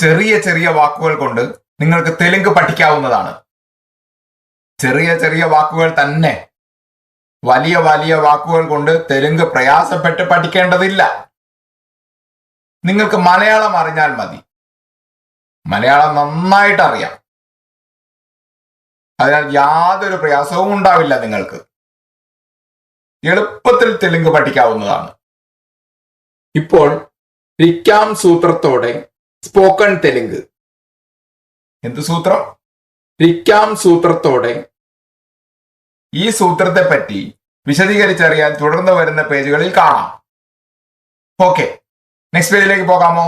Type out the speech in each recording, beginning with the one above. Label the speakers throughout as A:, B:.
A: ചെറിയ ചെറിയ വാക്കുകൾ കൊണ്ട് നിങ്ങൾക്ക് തെലുങ്ക് പഠിക്കാവുന്നതാണ്. ചെറിയ ചെറിയ വാക്കുകൾ തന്നെ. വലിയ വലിയ വാക്കുകൾ കൊണ്ട് തെലുങ്ക് പ്രയാസപ്പെട്ട് പഠിക്കേണ്ടതില്ല. നിങ്ങൾക്ക് മലയാളം അറിഞ്ഞാൽ മതി. മലയാളം നന്നായിട്ട് അറിയാം. അതിനാൽ യാതൊരു പ്രയാസവും ഉണ്ടാവില്ല. നിങ്ങൾക്ക് എളുപ്പത്തിൽ തെലുങ്ക് പഠിക്കാവുന്നതാണ്. ഇപ്പോൾ റിക്കാം സൂത്രത്തോടെ സ്പോക്കൺ തെലുങ്ക്. എന്ത് സൂത്രം? റിക്കാം സൂത്രത്തോടെ. ഈ സൂത്രത്തെ പറ്റി വിശദീകരിച്ചറിയാൻ തുടർന്ന് വരുന്ന പേജുകളിൽ കാണാം. ഓക്കെ, നെക്സ്റ്റ് പേജിലേക്ക് പോകാമോ?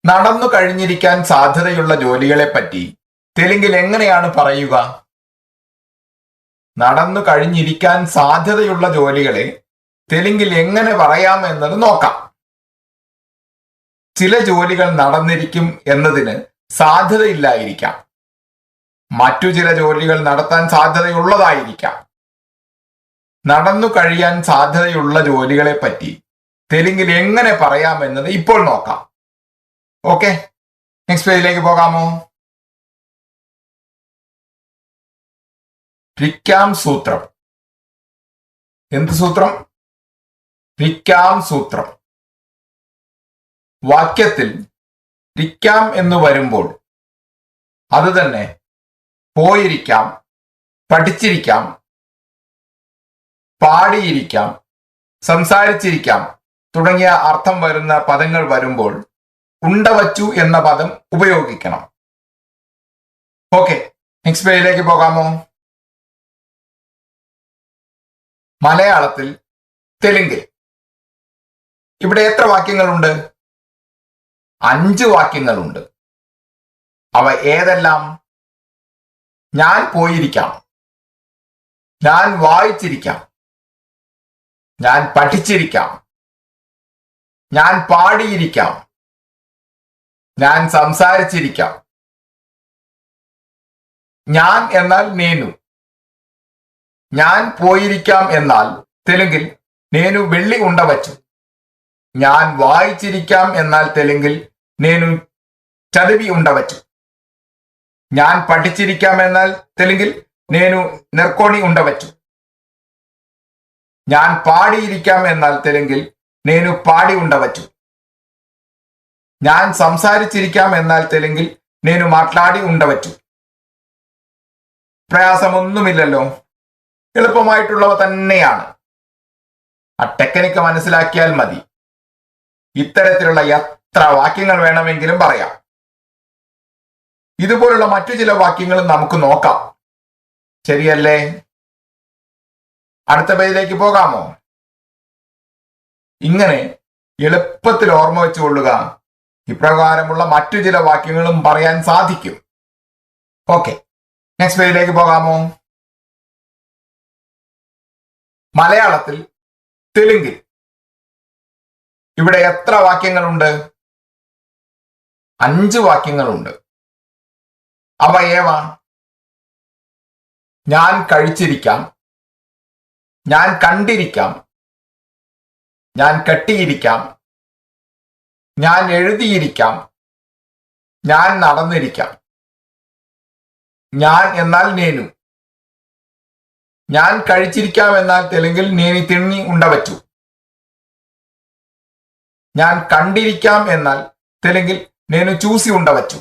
A: നടന്നു കഴിഞ്ഞിരിക്കാൻ സാധ്യതയുള്ള ജോലികളെ പറ്റി തെലുങ്കിൽ എങ്ങനെയാണ് പറയുക? നടന്നു കഴിഞ്ഞിരിക്കാൻ സാധ്യതയുള്ള ജോലികളെ തെലുങ്കിൽ എങ്ങനെ പറയാം എന്നത് നോക്കാം. ചില ജോലികൾ നടന്നിരിക്കും എന്നതിന് സാധ്യതയില്ലായിരിക്കാം. മറ്റു ചില ജോലികൾ നടത്താൻ സാധ്യതയുള്ളതായിരിക്കാം. നടന്നു കഴിയാൻ സാധ്യതയുള്ള ജോലികളെ പറ്റി തെലുങ്കിൽ എങ്ങനെ പറയാമെന്നത് ഇപ്പോൾ നോക്കാം. ഓക്കെ, നെക്സ്റ്റ് പേജിലേക്ക് പോകാമോ? റിക്കാം സൂത്രം. എന്ത് സൂത്രം? റിക്കാം സൂത്രം. വാക്യത്തിൽ റിക്കാം എന്ന് വരുമ്പോൾ അത് തന്നെ പോയിരിക്കാം, പഠിച്ചിരിക്കാം, പാടിയിരിക്കാം, സംസാരിച്ചിരിക്കാം തുടങ്ങിയ അർത്ഥം വരുന്ന പദങ്ങൾ വരുമ്പോൾ ഉണ്ടവച്ചു എന്ന പദം ഉപയോഗിക്കണം. ഓക്കെ, നെക്സ്റ്റ് പേജിലേക്ക് പോകാമോ? മലയാളത്തിൽ തെലുങ്കിൽ ഇവിടെ എത്ര വാക്യങ്ങളുണ്ട്? 5 വാക്യങ്ങളുണ്ട്. അവ ഏതെല്ലാം? ഞാൻ പോയിരിക്കാം, ഞാൻ വായിച്ചിരിക്കാം, ഞാൻ പഠിച്ചിരിക്കാം, ഞാൻ പാടിയിരിക്കാം, ഞാൻ സംസാരിച്ചിരിക്കാം. ഞാൻ എന്നാൽ നേനു. ഞാൻ പോയിരിക്കാം എന്നാൽ തെലുങ്കിൽ നേനു വെള്ളി ഉണ്ടവച്ചു. ഞാൻ വായിച്ചിരിക്കാം എന്നാൽ തെലുങ്കിൽ നേനു ചതിവി ഉണ്ടവച്ചു. ഞാൻ പഠിച്ചിരിക്കാം എന്നാൽ തെലുങ്കിൽ നേനു നെർക്കോണി ഉണ്ടവച്ചു. ഞാൻ പാടിയിരിക്കാം എന്നാൽ തെലുങ്കിൽ നേനു പാടി ഉണ്ടവച്ചു. ഞാൻ സംസാരിച്ചിരിക്കാം എന്നാൽ തെലുങ്കിൽ നേനു മാట్లాടി ഉണ്ടവച്ചു. പ്രയാസമൊന്നുമില്ലല്ലോ, എളുപ്പമായിട്ടുള്ളവ തന്നെയാണ്. ആ ടെക്നിക്ക് മനസ്സിലാക്കിയാൽ മതി. ഇത്തരത്തിലുള്ള എത്ര വാക്യങ്ങൾ വേണമെങ്കിലും പറയാം. ഇതുപോലുള്ള മറ്റു ചില വാക്യങ്ങളും നമുക്ക് നോക്കാം. ശരിയല്ലേ? അടുത്ത പേജിലേക്ക് പോകാമോ? ഇങ്ങനെ എളുപ്പത്തിൽ ഓർമ്മ വെച്ചുകൊള്ളുക. ഇപ്രകാരമുള്ള മറ്റു ചില വാക്യങ്ങളും പറയാൻ സാധിക്കും. ഓക്കെ, നെക്സ്റ്റ് പേജിലേക്ക് പോകാമോ? മലയാളത്തിൽ തെലുങ്കിൽ ഇവിടെ എത്ര വാക്യങ്ങളുണ്ട്? 5 വാക്യങ്ങളുണ്ട്. അവ ഏവ? ഞാൻ കഴിച്ചിരിക്കാം, ഞാൻ കണ്ടിരിക്കാം, ഞാൻ കെട്ടിയിരിക്കാം, ഞാൻ എഴുതിയിരിക്കാം, ഞാൻ നടന്നിരിക്കാം. ഞാൻ എന്നാൽ നേനു. ഞാൻ കഴിച്ചിരിക്കാം എന്നാൽ തെലുങ്കിൽ നേനി തിണ്ണി ഉണ്ടവച്ചു. ഞാൻ കണ്ടിരിക്കാം എന്നാൽ തെലുങ്കിൽ നേനു ചൂസി ഉണ്ടവച്ചു.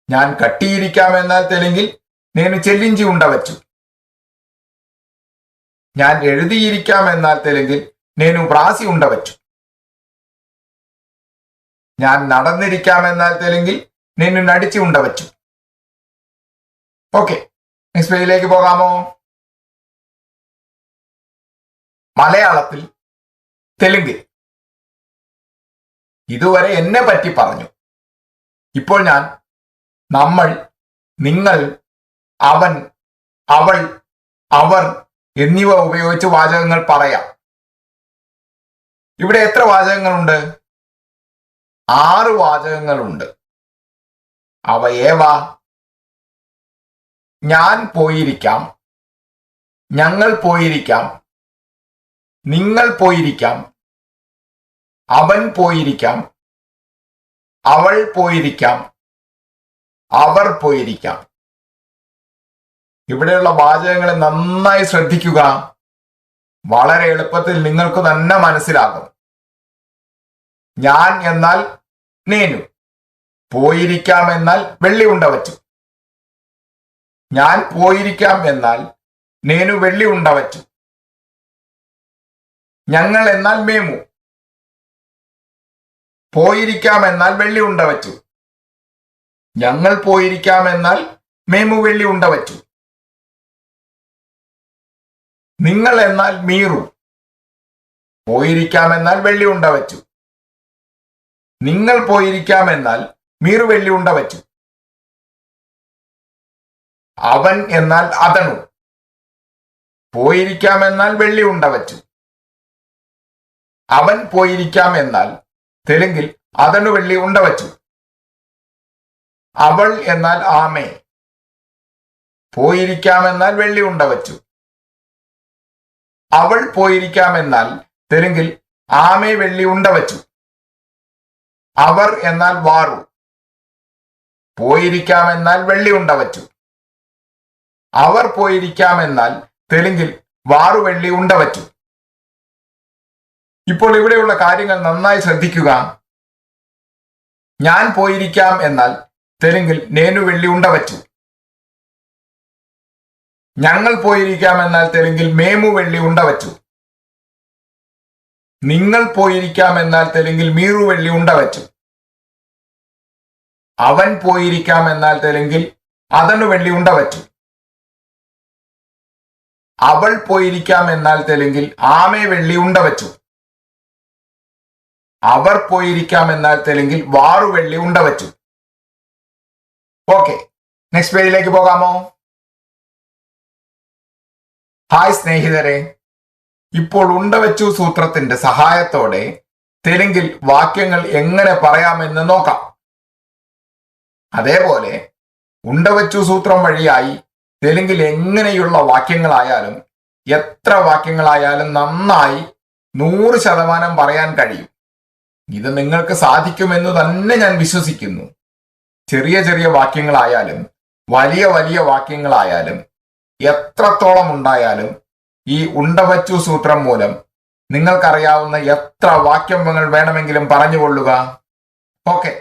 A: ഞാൻ കട്ടിയിരിക്കാം എന്നാൽ തെലുങ്കിൽ നേനു ചെല്ലിഞ്ചി ഉണ്ടവച്ചു. ഞാൻ എഴുതിയിരിക്കാം എന്നാൽ തെലുങ്കിൽ നേനു ബ്രാസി ഉണ്ടവച്ചു. ഞാൻ നടന്നിരിക്കാം എന്നാൽ തെലുങ്കിൽ നേനു നടിച്ചു ഉണ്ടവച്ചു. ഓക്കെ, നെക്സ്റ്റ് പേജിലേക്ക് പോകാമോ? മലയാളത്തിൽ തെലുങ്കിൽ ഇതുവരെ എന്നെ പറ്റി പറഞ്ഞു. ഇപ്പോൾ ഞാൻ നമ്മൾ, നിങ്ങൾ, അവൻ, അവൾ, അവർ എന്നിവ ഉപയോഗിച്ച് വാചകങ്ങൾ പറയാം. ഇവിടെ എത്ര വാചകങ്ങളുണ്ട്? 6 വാചകങ്ങളുണ്ട്. അവ ഏവ? ഞാൻ പോയിരിക്കാം, ഞങ്ങൾ പോയിരിക്കാം, നിങ്ങൾ പോയിരിക്കാം, അവൻ പോയിരിക്കാം, അവൾ പോയിരിക്കാം, അവർ പോയിരിക്കാം. ഇവിടെയുള്ള വാചകങ്ങളെ നന്നായി ശ്രദ്ധിക്കുക. വളരെ എളുപ്പത്തിൽ നിങ്ങൾക്ക് തന്നെ മനസ്സിലാകും. ഞാൻ എന്നാൽ നേനു, പോയിരിക്കാം എന്നാൽ വെള്ളി ഉണ്ട വച്ചു. ഞാൻ പോയിരിക്കാം എന്നാൽ നേനു വെള്ളി ഉണ്ട വച്ചു. ഞങ്ങൾ എന്നാൽ മേമു, പോയിരിക്കാം എന്നാൽ വെള്ളി ഉണ്ട വച്ചു. ഞങ്ങൾ പോയിരിക്കാം എന്നാൽ മേമു വെള്ളി ഉണ്ട വച്ചു. നിങ്ങൾ എന്നാൽ മീറു, പോയിരിക്കാം എന്നാൽ വെള്ളി ഉണ്ട വച്ചു. നിങ്ങൾ പോയിരിക്കാം എന്നാൽ മീറു വെള്ളി ഉണ്ട വച്ചു. അവൻ എന്നാൽ അതണു, പോയിരിക്കാം എന്നാൽ വെള്ളി ഉണ്ട വച്ചു. അവൻ പോയിരിക്കാം എന്നാൽ തെലുങ്കിൽ അതണു വെള്ളി ഉണ്ട വച്ചു. അവൾ എന്നാൽ ആമേ, പോയിരിക്കാം എന്നാൽ വെള്ളി ഉണ്ട വച്ചു. അവൾ പോയിരിക്കാം എന്നാൽ തെലുങ്കിൽ ആമേ വെള്ളി ഉണ്ട വച്ചു. അവർ എന്നാൽ വാറു, പോയിരിക്കാം എന്നാൽ വെള്ളി ഉണ്ട വച്ചു. അവർ പോയിരിക്കാം എന്നാൽ തെലുങ്കിൽ വാറു വെള്ളി ഉണ്ട വച്ചു. ഇപ്പോൾ ഇവിടെയുള്ള കാര്യങ്ങൾ നന്നായി ശ്രദ്ധിക്കുക. ഞാൻ പോയിരിക്കാം എന്നാൽ തെലുങ്കിൽ നേനു വെള്ളി ഉണ്ട വച്ചു. ഞങ്ങൾ പോയിരിക്കാം എന്നാൽ തെലുങ്കിൽ മേമു വെള്ളി ഉണ്ട വച്ചു. നിങ്ങൾ പോയിരിക്കാം എന്നാൽ തെലുങ്കിൽ മീറു വെള്ളി ഉണ്ട വച്ചു. അവൻ പോയിരിക്കാം എന്നാൽ തെലുങ്കിൽ അതണു വെള്ളി ഉണ്ട വച്ചു. അവൾ പോയിരിക്കാം എന്നാൽ തെലുങ്കിൽ ആമേ വെള്ളി ഉണ്ട വച്ചു. അവർ പോയിരിക്കാം എന്നാൽ തെലുങ്കിൽ വാറു വെള്ളി ഉണ്ട വച്ചു. ഓക്കെ, നെക്സ്റ്റ് പേജിലേക്ക് പോകാമോ? ഹായ് സ്നേഹിതരെ, ഇപ്പോൾ ഉണ്ടവച്ചു സൂത്രത്തിന്റെ സഹായത്തോടെ തെലുങ്കിൽ വാക്യങ്ങൾ എങ്ങനെ പറയാമെന്ന് നോക്കാം. അതേപോലെ ഉണ്ടവച്ചു സൂത്രം വഴിയായി തെലുങ്കിൽ എങ്ങനെയുള്ള വാക്യങ്ങളായാലും എത്ര വാക്യങ്ങളായാലും നന്നായി 100% പറയാൻ കഴിയും. ഇത് നിങ്ങൾക്ക് സാധിക്കുമെന്ന് തന്നെ ഞാൻ വിശ്വസിക്കുന്നു. ചെറിയ ചെറിയ വാക്യങ്ങളായാലും വലിയ വലിയ വാക്യങ്ങളായാലും എത്രത്തോളം ഉണ്ടായാലും ഈ ഉണ്ടവച്ചു സൂത്രം മൂലം നിങ്ങൾക്കറിയാവുന്ന എത്ര വാക്യങ്ങൾ വേണമെങ്കിലും പറഞ്ഞുകൊള്ളുക. ഓക്കെ.